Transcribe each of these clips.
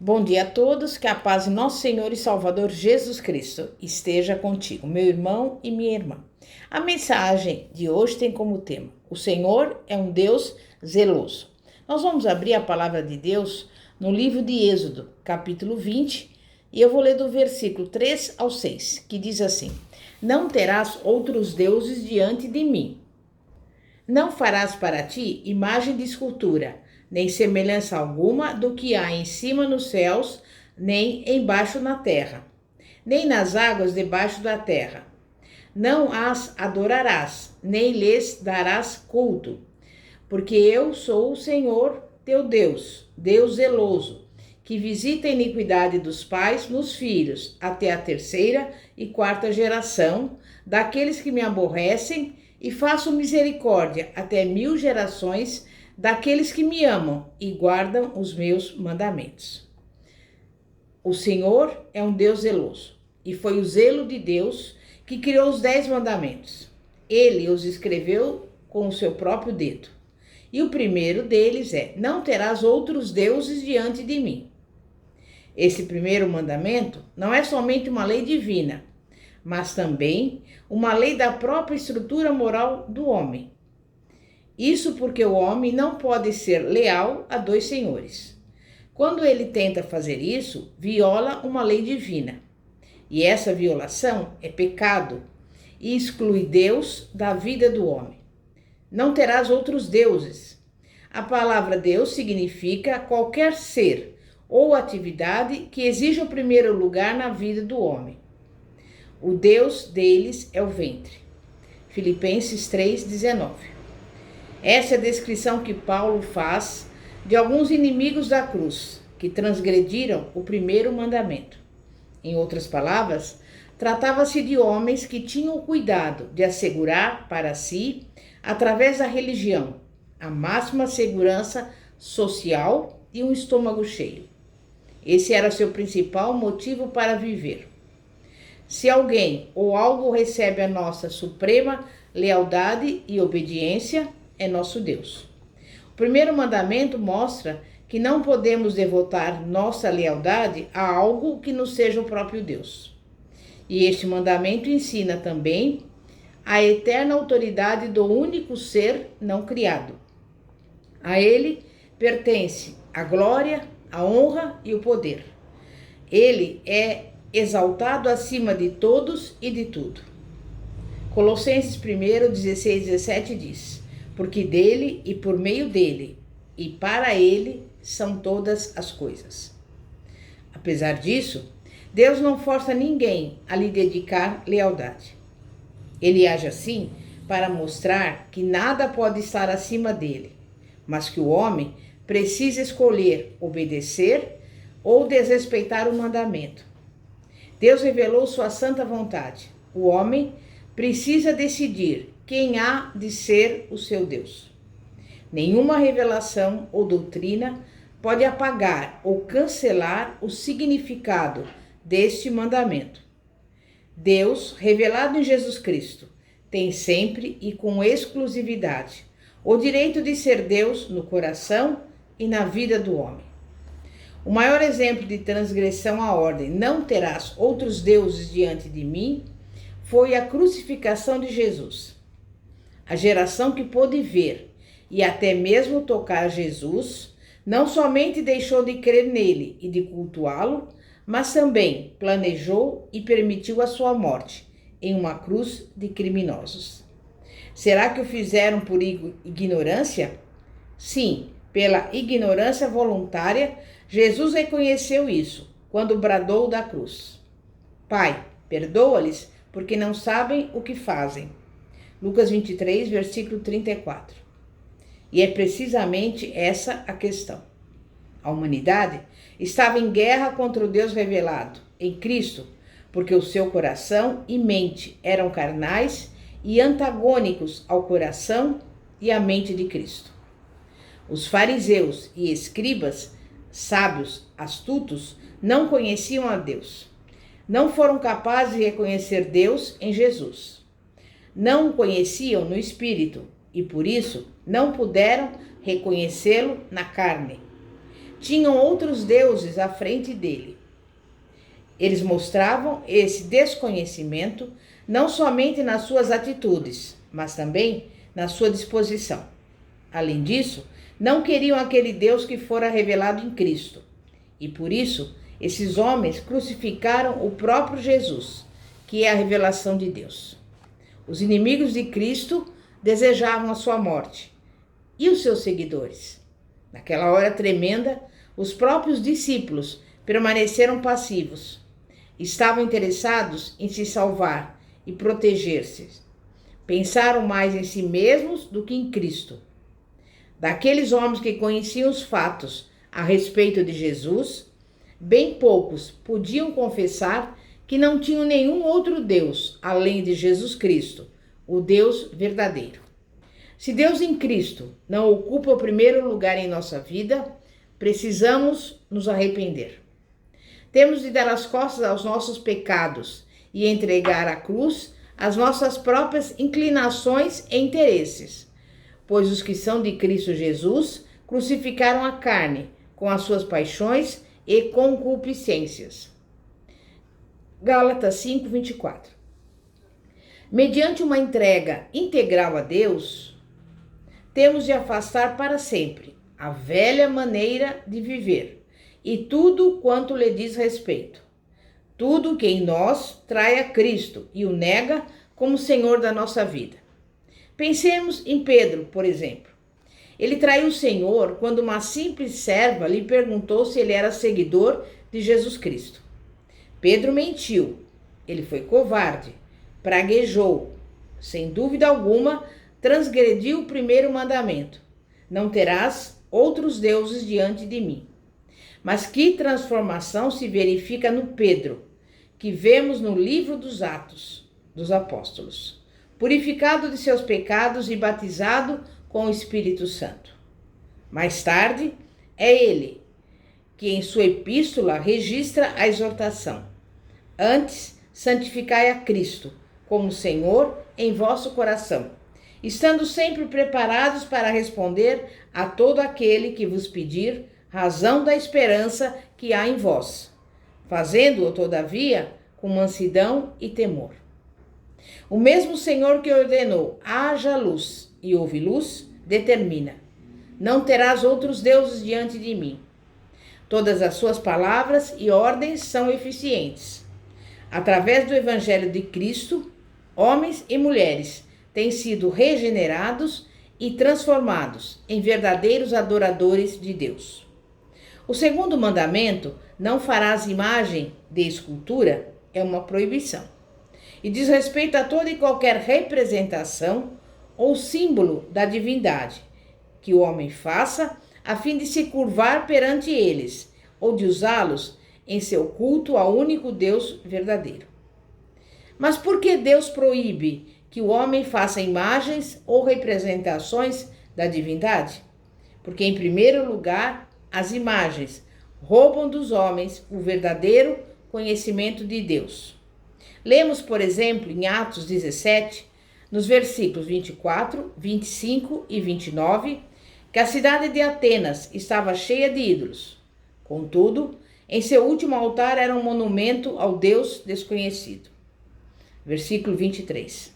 Bom dia a todos, que a paz de nosso Senhor e Salvador Jesus Cristo esteja contigo, meu irmão e minha irmã. A mensagem de hoje tem como tema: o Senhor é um Deus zeloso. Nós vamos abrir a palavra de Deus no livro de Êxodo, capítulo 20, e eu vou ler do versículo 3 ao 6, que diz assim: Não terás outros deuses diante de mim. Não farás para ti imagem de escultura, nem semelhança alguma do que há em cima nos céus, nem embaixo na terra, nem nas águas debaixo da terra. Não as adorarás, nem lhes darás culto, porque eu sou o Senhor teu Deus, Deus zeloso, que visita a iniquidade dos pais nos filhos, até a terceira e quarta geração, daqueles que me aborrecem, e faço misericórdia até 1000 gerações daqueles que me amam e guardam os meus mandamentos. O Senhor é um Deus zeloso, e foi o zelo de Deus que criou os 10 mandamentos. Ele os escreveu com o seu próprio dedo. E o primeiro deles é: não terás outros deuses diante de mim. Esse primeiro mandamento não é somente uma lei divina, mas também uma lei da própria estrutura moral do homem. Isso porque o homem não pode ser leal a dois senhores. Quando ele tenta fazer isso, viola uma lei divina. E essa violação é pecado e exclui Deus da vida do homem. Não terás outros deuses. A palavra Deus significa qualquer ser ou atividade que exija o primeiro lugar na vida do homem. O Deus deles é o ventre. Filipenses 3,19. Essa é a descrição que Paulo faz de alguns inimigos da cruz, que transgrediram o primeiro mandamento. Em outras palavras, tratava-se de homens que tinham o cuidado de assegurar para si, através da religião, a máxima segurança social e um estômago cheio. Esse era seu principal motivo para viver. Se alguém ou algo recebe a nossa suprema lealdade e obediência, é nosso Deus. O primeiro mandamento mostra que não podemos devotar nossa lealdade a algo que não seja o próprio Deus. E este mandamento ensina também a eterna autoridade do único ser não criado. A ele pertence a glória, a honra e o poder. Ele é exaltado acima de todos e de tudo. Colossenses 1, 16, 17 diz: porque dele e por meio dele e para ele são todas as coisas. Apesar disso, Deus não força ninguém a lhe dedicar lealdade. Ele age assim para mostrar que nada pode estar acima dele, mas que o homem precisa escolher obedecer ou desrespeitar o mandamento. Deus revelou sua santa vontade. O homem precisa decidir quem há de ser o seu Deus. Nenhuma revelação ou doutrina pode apagar ou cancelar o significado deste mandamento. Deus, revelado em Jesus Cristo, tem sempre e com exclusividade o direito de ser Deus no coração e na vida do homem. O maior exemplo de transgressão à ordem, não terás outros deuses diante de mim, foi a crucificação de Jesus. A geração que pôde ver e até mesmo tocar Jesus, não somente deixou de crer nele e de cultuá-lo, mas também planejou e permitiu a sua morte em uma cruz de criminosos. Será que o fizeram por ignorância? Sim, pela ignorância voluntária. Jesus reconheceu isso quando bradou da cruz: Pai, perdoa-lhes, porque não sabem o que fazem. Lucas 23, versículo 34. E é precisamente essa a questão. A humanidade estava em guerra contra o Deus revelado em Cristo, porque o seu coração e mente eram carnais e antagônicos ao coração e à mente de Cristo. Os fariseus e escribas, sábios, astutos, não conheciam a Deus. Não foram capazes de reconhecer Deus em Jesus. Não o conheciam no Espírito e, por isso, não puderam reconhecê-lo na carne. tinham outros deuses à frente dele. Eles mostravam esse desconhecimento não somente nas suas atitudes, mas também na sua disposição. Além disso, não queriam aquele Deus que fora revelado em Cristo. E por isso, esses homens crucificaram o próprio Jesus, que é a revelação de Deus. Os inimigos de Cristo desejavam a sua morte. E os seus seguidores? Naquela hora tremenda, os próprios discípulos permaneceram passivos. Estavam interessados em se salvar e proteger-se. Pensaram mais em si mesmos do que em Cristo. Daqueles homens que conheciam os fatos a respeito de Jesus, bem poucos podiam confessar que não tinham nenhum outro Deus além de Jesus Cristo, o Deus verdadeiro. Se Deus em Cristo não ocupa o primeiro lugar em nossa vida, precisamos nos arrepender. Temos de dar as costas aos nossos pecados e entregar à cruz as nossas próprias inclinações e interesses, pois os que são de Cristo Jesus crucificaram a carne com as suas paixões e concupiscências. Gálatas 5:24. Mediante uma entrega integral a Deus, temos de afastar para sempre a velha maneira de viver e tudo quanto lhe diz respeito. Tudo que em nós trai a Cristo e o nega como Senhor da nossa vida. Pensemos em Pedro, por exemplo. Ele traiu o Senhor quando uma simples serva lhe perguntou se ele era seguidor de Jesus Cristo. Pedro mentiu, ele foi covarde, praguejou, sem dúvida alguma, transgrediu o primeiro mandamento: não terás outros deuses diante de mim. Mas que transformação se verifica no Pedro, que vemos no livro dos Atos dos Apóstolos, purificado de seus pecados e batizado com o Espírito Santo. Mais tarde, é ele que em sua epístola registra a exortação: antes, santificai a Cristo como Senhor em vosso coração, estando sempre preparados para responder a todo aquele que vos pedir razão da esperança que há em vós, fazendo-o, todavia, com mansidão e temor. O mesmo Senhor que ordenou: haja luz, e houve luz, determina: não terás outros deuses diante de mim. Todas as suas palavras e ordens são eficientes. Através do Evangelho de Cristo, homens e mulheres têm sido regenerados e transformados em verdadeiros adoradores de Deus. O segundo mandamento, não farás imagem de escultura, é uma proibição e diz respeito a toda e qualquer representação ou símbolo da divindade que o homem faça a fim de se curvar perante eles ou de usá-los em seu culto ao único Deus verdadeiro. Mas por que Deus proíbe que o homem faça imagens ou representações da divindade? Porque, em primeiro lugar, as imagens roubam dos homens o verdadeiro conhecimento de Deus. Lemos, por exemplo, em Atos 17, nos versículos 24, 25 e 29, que a cidade de Atenas estava cheia de ídolos. Contudo, em seu último altar era um monumento ao Deus desconhecido. Versículo 23.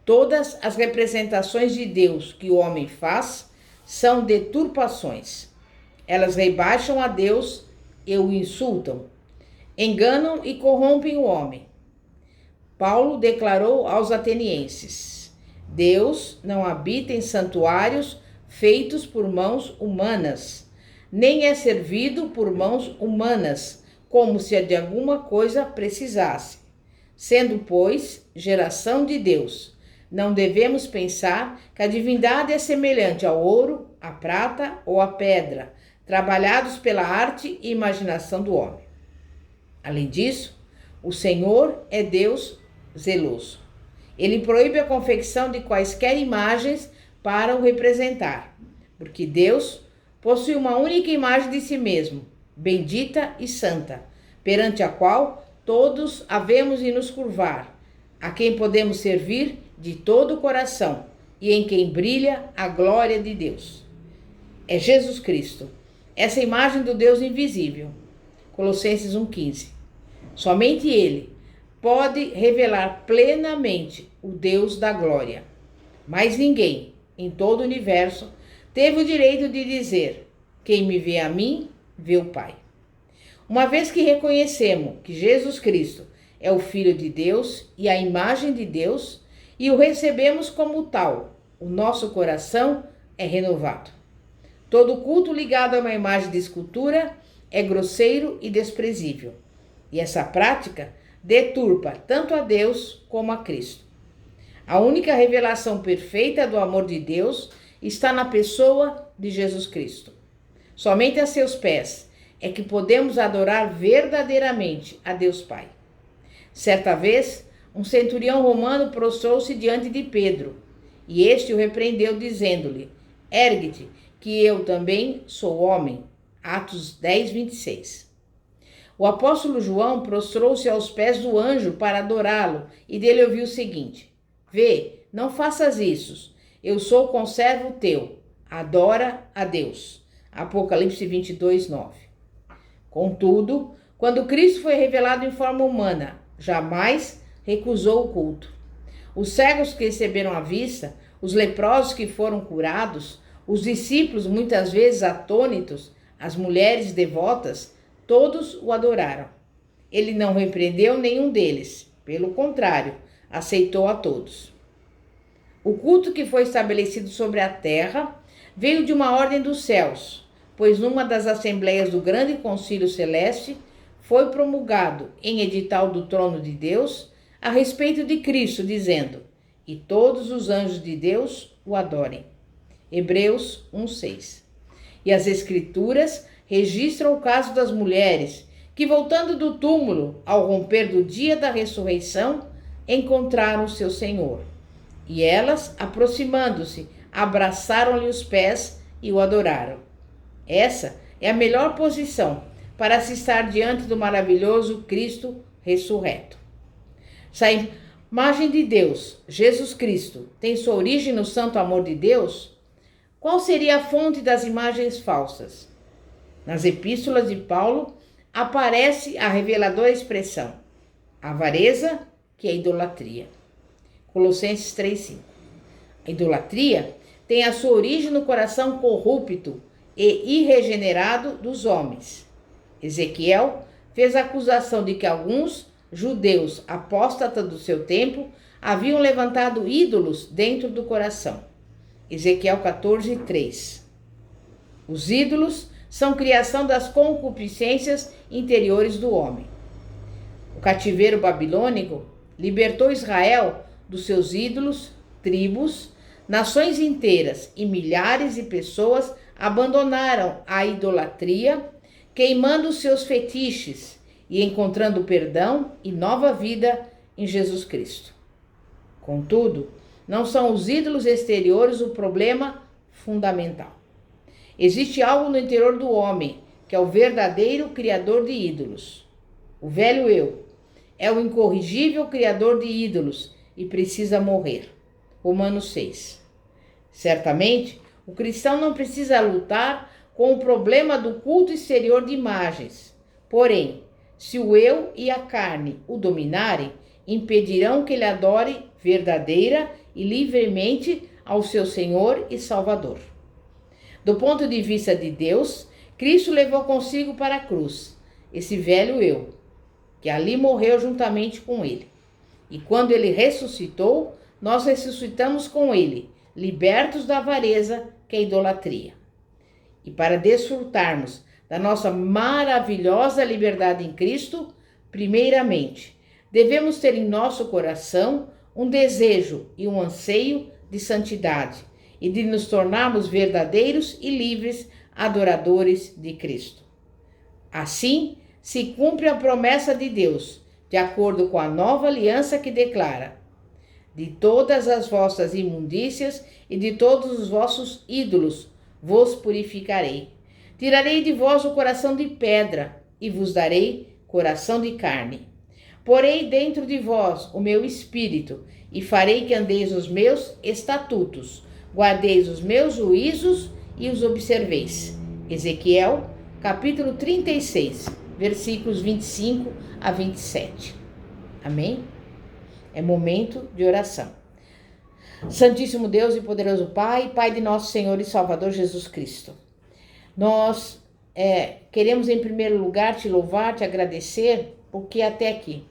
Todas as representações de Deus que o homem faz são deturpações. Elas rebaixam a Deus e o insultam, enganam e corrompem o homem. Paulo declarou aos atenienses: Deus não habita em santuários feitos por mãos humanas, nem é servido por mãos humanas, como se de alguma coisa precisasse. Sendo, pois, geração de Deus, não devemos pensar que a divindade é semelhante ao ouro, à prata ou à pedra, trabalhados pela arte e imaginação do homem. Além disso, o Senhor é Deus zeloso. Ele proíbe a confecção de quaisquer imagens para o representar, porque Deus possui uma única imagem de si mesmo, bendita e santa, perante a qual todos havemos de nos curvar, a quem podemos servir de todo o coração e em quem brilha a glória de Deus. É Jesus Cristo. essa imagem do Deus invisível. Colossenses 1,15. Somente Ele pode revelar plenamente o Deus da glória. Mas ninguém, em todo o universo, teve o direito de dizer: quem me vê a mim, vê o Pai. Uma vez que reconhecemos que Jesus Cristo é o Filho de Deus e a imagem de Deus, e o recebemos como tal, o nosso coração é renovado. Todo culto ligado a uma imagem de escultura é grosseiro e desprezível. E essa prática deturpa tanto a Deus como a Cristo. A única revelação perfeita do amor de Deus está na pessoa de Jesus Cristo. Somente a seus pés é que podemos adorar verdadeiramente a Deus Pai. Certa vez, um centurião romano prostrou-se diante de Pedro, e este o repreendeu, dizendo-lhe: ergue-te, que eu também sou homem. Atos 10, 26. O apóstolo João prostrou-se aos pés do anjo para adorá-lo, e dele ouviu o seguinte: vê, não faças isso, eu sou conservo teu, adora a Deus. Apocalipse 22, 9. Contudo, quando Cristo foi revelado em forma humana, jamais recusou o culto. Os cegos que receberam a vista, os leprosos que foram curados, os discípulos muitas vezes atônitos, as mulheres devotas, todos o adoraram. Ele não repreendeu nenhum deles, pelo contrário, aceitou a todos. O culto que foi estabelecido sobre a terra veio de uma ordem dos céus, pois numa das assembleias do grande concílio celeste foi promulgado em edital do trono de Deus a respeito de Cristo, dizendo: e todos os anjos de Deus o adorem. Hebreus 1:6. E as Escrituras registram o caso das mulheres que, voltando do túmulo ao romper do dia da ressurreição, encontraram o seu Senhor. E elas, aproximando-se, abraçaram-lhe os pés e o adoraram. Essa é a melhor posição para se estar diante do maravilhoso Cristo ressurreto. Se a imagem de Deus, Jesus Cristo, tem sua origem no santo amor de Deus, qual seria a fonte das imagens falsas? Nas epístolas de Paulo aparece a reveladora expressão: avareza, que é idolatria. Colossenses 3:5. A idolatria tem a sua origem no coração corrupto e irregenerado dos homens. Ezequiel fez a acusação de que alguns judeus apóstatas do seu tempo haviam levantado ídolos dentro do coração. Ezequiel 14:3. Os ídolos são criação das concupiscências interiores do homem. O cativeiro babilônico libertou Israel dos seus ídolos, tribos, nações inteiras e milhares de pessoas abandonaram a idolatria, queimando seus fetiches e encontrando perdão e nova vida em Jesus Cristo. Contudo, não são os ídolos exteriores o problema fundamental. Existe algo no interior do homem, que é o verdadeiro criador de ídolos. O velho eu é o incorrigível criador de ídolos e precisa morrer. Romanos 6. Certamente, o cristão não precisa lutar com o problema do culto exterior de imagens. Porém, se o eu e a carne o dominarem, impedirão que ele adore verdadeira e livremente ao seu Senhor e Salvador. Do ponto de vista de Deus, Cristo levou consigo para a cruz esse velho eu, que ali morreu juntamente com ele. E quando ele ressuscitou, nós ressuscitamos com ele, libertos da avareza que é a idolatria. E para desfrutarmos da nossa maravilhosa liberdade em Cristo, primeiramente, devemos ter em nosso coração um desejo e um anseio de santidade e de nos tornarmos verdadeiros e livres adoradores de Cristo. Assim, se cumpre a promessa de Deus, de acordo com a nova aliança que declara: de todas as vossas imundícias e de todos os vossos ídolos vos purificarei. Tirarei de vós o coração de pedra e vos darei coração de carne. Porei dentro de vós o meu espírito e farei que andeis os meus estatutos, guardeis os meus juízos e os observeis. Ezequiel, capítulo 36, versículos 25 a 27. Amém? É momento de oração. Santíssimo Deus e poderoso Pai, Pai de nosso Senhor e Salvador Jesus Cristo. Nós queremos em primeiro lugar te louvar, te agradecer, porque até aqui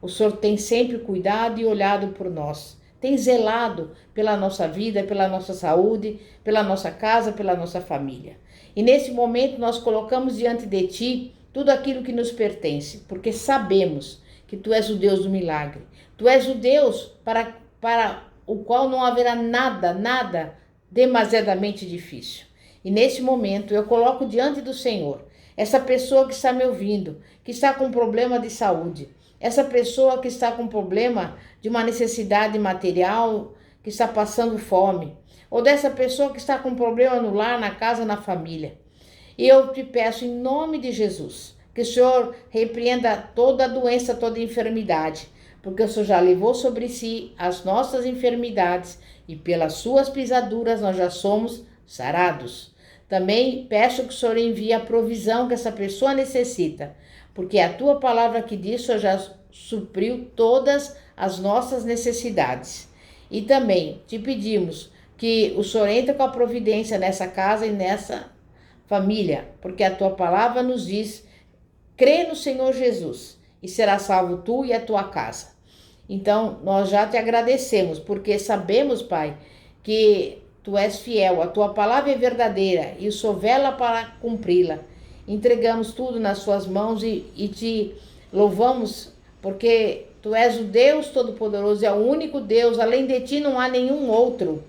o Senhor tem sempre cuidado e olhado por nós. Tem zelado pela nossa vida, pela nossa saúde, pela nossa casa, pela nossa família. E nesse momento nós colocamos diante de Ti tudo aquilo que nos pertence, porque sabemos que Tu és o Deus do milagre. Tu és o Deus para o qual não haverá nada demasiadamente difícil. E nesse momento eu coloco diante do Senhor essa pessoa que está me ouvindo, que está com problema de saúde, essa pessoa que está com problema de uma necessidade material, que está passando fome, ou dessa pessoa que está com problema no lar, na casa, na família. E eu te peço em nome de Jesus, que o Senhor repreenda toda doença, toda enfermidade, porque o Senhor já levou sobre si as nossas enfermidades e pelas suas pisaduras nós já somos sarados. Também peço que o Senhor envie a provisão que essa pessoa necessita, porque a tua palavra que diz, o Senhor já supriu todas as nossas necessidades. E também te pedimos que o Senhor entre com a providência nessa casa e nessa família, porque a tua palavra nos diz: crê no Senhor Jesus e será salvo tu e a tua casa. Então, nós já te agradecemos, porque sabemos, Pai, que Tu és fiel, a Tua palavra é verdadeira e o Senhor vela para cumpri-la. Entregamos tudo nas Suas mãos e Te louvamos, porque Tu és o Deus Todo-Poderoso, é o único Deus, além de Ti não há nenhum outro.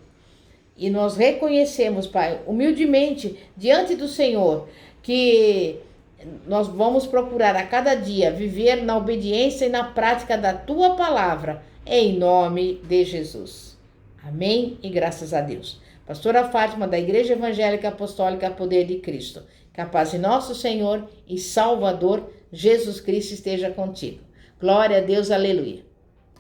E nós reconhecemos, Pai, humildemente, diante do Senhor, que nós vamos procurar a cada dia viver na obediência e na prática da Tua palavra, em nome de Jesus. Amém e graças a Deus. Pastora Fátima, da Igreja Evangélica Apostólica Poder de Cristo. Que a paz de nosso Senhor e Salvador Jesus Cristo esteja contigo. Glória a Deus, aleluia.